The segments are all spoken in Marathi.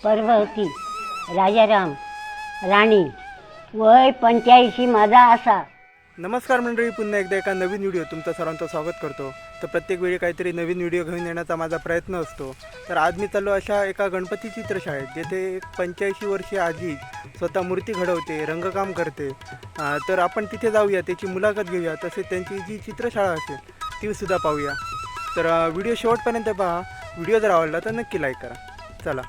पर्वती राजाराम राणी वय 85 माझा असा. नमस्कार मंडळी, पुन्हा एकदा एका नवीन व्हिडिओ तुमचं सर्वांचं स्वागत करतो. तर प्रत्येक वेळी काहीतरी नवीन व्हिडिओ घेऊन येण्याचा माझा प्रयत्न असतो. तर आज मी चाललो अशा एका गणपती चित्रशाळेत, जेथे एक 85 वर्षीय आजी स्वतः मूर्ती घडवते, रंगकाम करते. तर आपण तिथे जाऊया, त्याची मुलाखत घेऊया, तसेच त्यांची जी चित्रशाळा असेल ती सुद्धा पाहूया. तर व्हिडिओ शेवटपर्यंत पहा. व्हिडिओ जर आवडला तर नक्की लाईक करा. चला.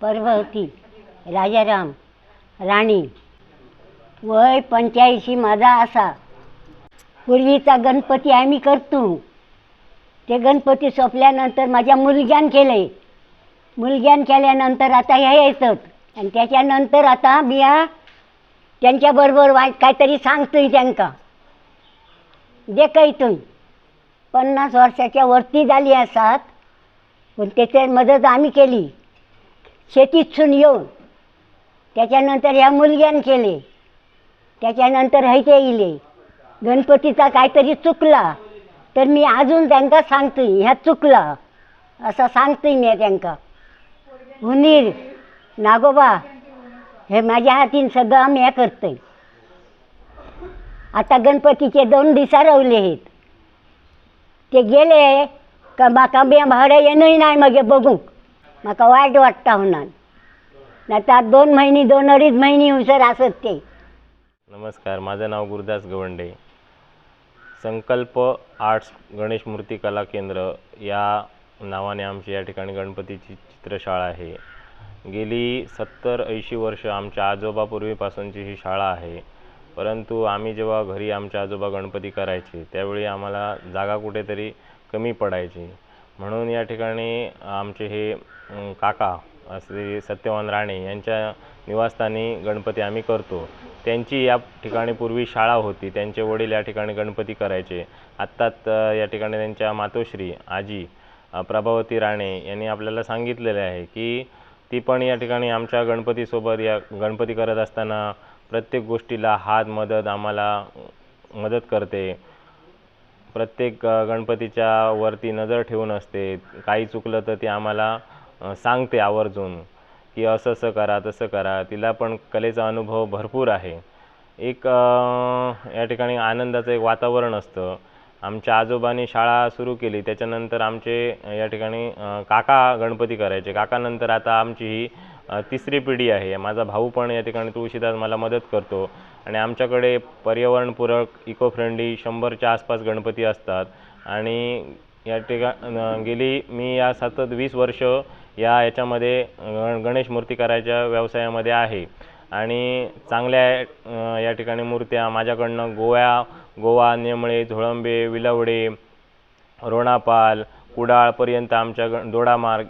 पर्वती राजाराम राणी वय 85 माझा असा. पूर्वीचा गणपती आम्ही करतो, ते गणपती सोपल्यानंतर माझ्या मुलग्यान केल्यानंतर आता हे येतात. आणि त्याच्यानंतर आता मी त्यांच्याबरोबर काहीतरी सांगतोय त्यांना. जे काही 50 वर्षाच्या वरती झाली असतात, पण त्याची मदत आम्ही केली शेतीतून येऊन. त्याच्यानंतर ह्या मुलग्यान केले, त्याच्यानंतर हैते इले. गणपतीचा काहीतरी चुकला तर मी अजून त्यांना सांगतोय ह्या चुकला असं सांगतोय मी त्यांना. उंदीर नागोबा हे माझ्या हातीन सगळं आम्ही करतोय. आता गणपतीचे 2 दिवसा रवले आहेत. ते गेले का माका बी भाडं येणंही नाही मग बघू, माका वाईट वाटता होणार. नाही तर 2 महिने 2-2.5 महिने हुसर असत ते. नमस्कार, माझं नाव गुरुदास गवंडे. संकल्प आर्ट्स गणेश मूर्ती कला केंद्र या नावाने आमची या ठिकाणी गणपतीची चित्रशाळा आहे. गेली 70-80 वर्ष आमच्या आजोबापूर्वीपासूनची ही शाळा आहे. परंतु आम्ही जेव्हा घरी आमच्या आजोबा गणपती करायचे त्यावेळी आम्हाला जागा कुठेतरी कमी पडायची. म्हणून या ठिकाणी आमचे हे काका श्री सत्यवान राणे यांच्या निवासस्थानी गणपती आम्ही करतो. त्यांची या ठिकाणी पूर्वी शाळा होती. त्यांचे वडील या ठिकाणी गणपती करायचे. आत्ताच या ठिकाणी त्यांच्या मातोश्री आजी प्रभावती राणे यांनी आपल्याला सांगितलेले आहे की ती पण या ठिकाणी आमच्या गणपतीसोबत या गणपती करत असताना प्रत्येक गोष्टीला मदत आम्हाला मदत करते. प्रत्येक गणपतीच्या वरती नजर ठेवून असते. काही चुकलं तर ती आम्हाला सांगते आवर्जून की असं असं करा तसं करा. तिला पण कलेचा अनुभव भरपूर आहे. एक या ठिकाणी आनंदाचं एक वातावरण असतं. आमच्या आजोबांनी शाळा सुरू केली त्याच्यानंतर आमचे या ठिकाणी काका गणपती करायचे. काकानंतर आता आमची ही तिसरी पिढी आहे. माझा भाऊ पण या ठिकाणी तुळशीदास मला मदत करतो आणि आमच्याकडे पर्यावरणपूरक इको फ्रेंडली 100च्या आसपास गणपती असतात आणि या गेली मी या सतत 20 वर्ष याच्यामध्ये गणेश मूर्ती करायच्या व्यवसायामध्ये आहे आणि चांगल्या या ठिकाणी मूर्त्या माझ्याकडनं गोवा, नेमळे, झोळंबे, विलवडे, रोणापाल, कुडाळपर्यंत आमच्या दोडामार्ग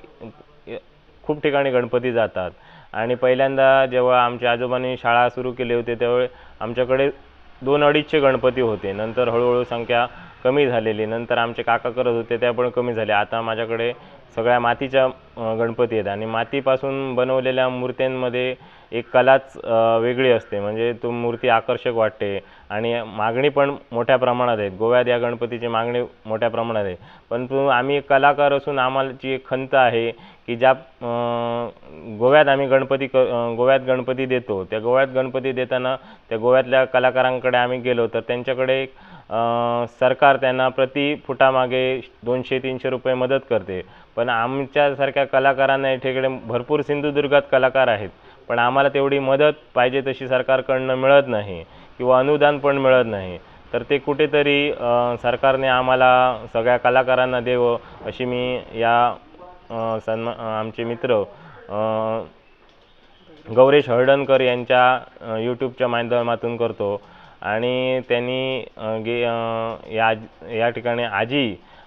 खूप ठिकाणी गणपती जातात. आणि पहिल्यांदा जेव्हा आमच्या आजोबांनी शाळा सुरू केली होती त्यावेळी आमच्याकडे 2-250 गणपती होते. नंतर हळूहळू संख्या कमी झालेली. नंतर आमचे काका करत होते त्या पण कमी झाल्या. आता माझ्याकडे सगळ्या मातीच्या गणपती आहेत आणि मातीपासून बनवलेल्या मूर्त्यांमध्ये एक कलाच वेगळी असते. म्हणजे तो मूर्ती आकर्षक वाटते आणि मागणी पण मोठ्या प्रमाणात आहे. गोव्यात या गणपतीची मागणी मोठ्या प्रमाणात आहे. परंतु आम्ही एक कलाकार असून आम्हाची एक खंत आहे की ज्या गोव्यात आम्ही गोव्यात गणपती देतो, त्या गोव्यात गणपती देताना त्या गोव्यातल्या कलाकारांकडे आम्ही गेलो तर त्यांच्याकडे सरकार त्यांना प्रति फुटामागे 200-300 रुपये मदत करते. पण आमच्यासारख्या कलाकारांना इकडे भरपूर सिंधुदुर्गात कलाकार आहेत, पण आम्हाला तेवढी मदत पाहिजे तशी सरकारकडनं मिळत नाही किंवा अनुदान पण मिळत नाही. तर ते कुठेतरी सरकारने आम्हाला सगळ्या कलाकारांना द्यावं अशी मी या आमचे मित्र गौरेश हळदणकर यांच्या यूट्यूबच्या माध्यमातून करतो. आणि त्यांनी या ठिकाणी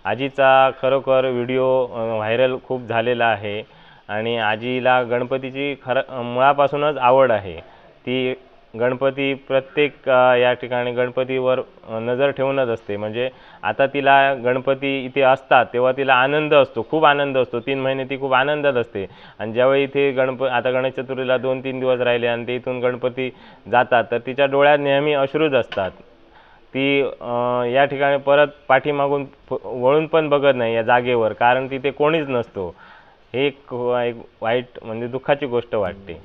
आजीचा खरोखर व्हिडिओ व्हायरल खूप झालेला आहे आणि आजीला गणपतीची मुळापासूनच आवड आहे. ती गणपती प्रत्येक या ठिकाणी गणपतीवर नजर ठेवूनच असते. म्हणजे आता तिला गणपती इथे असतात तेव्हा तिला आनंद असतो, खूप आनंद असतो. 3 महिने ती खूप आनंदात असते आणि ज्यावेळी इथे आता गणेश चतुर्थीला 2-3 दिवस राहिले आणि ते इथून गणपती जातात तर तिच्या डोळ्यात नेहमी अश्रूच असतात. ती या ठिकाणी परत पाठीमागून वळून पण बघत नाही या जागेवर, कारण तिथे कोणीच नसतो. हे एक वाईट म्हणजे दुःखाची गोष्ट वाटते.